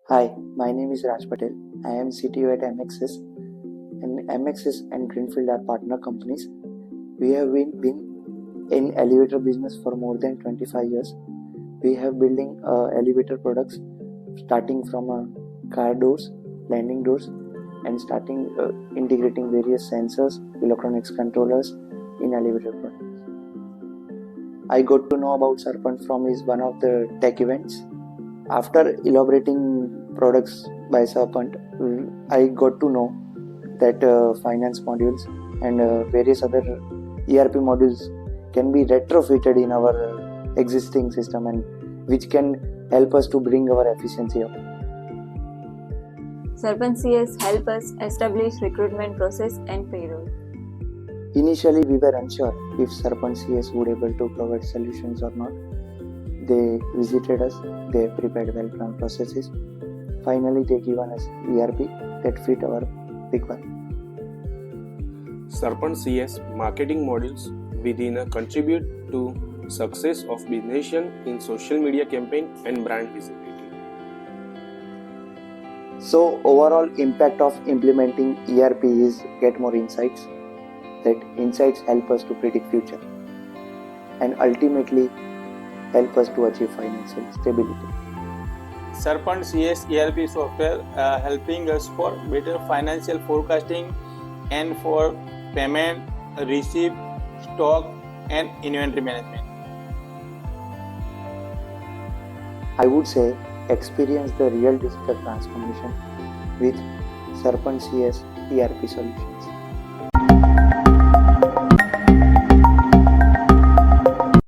Hi, my name is Raj Patel. I am CTO at 𝗕𝗏𝗡, and 𝗕𝗏𝗡 and Greenfield are partner companies. We have been in elevator business for more than 25 years. We have building elevator products starting from car doors, landing doors, and starting integrating various sensors, electronics controllers in elevator products. I got to know about Serpent from one of the tech events. After elaborating products by Serpent, I got to know that finance modules and various other ERP modules can be retrofitted in our existing system, and which can help us to bring our efficiency up. Serpent CS help us establish recruitment process and payroll. Initially, we were unsure if Serpent CS would able to provide solutions or not. They visited us, they prepared well-planned processes. Finally, they given us ERP that fit our requirement. Serpent CS marketing modules within contribute to success of business in social media campaign and brand visibility. So overall impact of implementing ERP is get more insights. That insights help us to predict future and ultimately help us to achieve financial stability. Serpent CS ERP software helping us for better financial forecasting and for payment, receipt, stock and inventory management. I would say experience the real digital transformation with Serpent CS ERP solutions.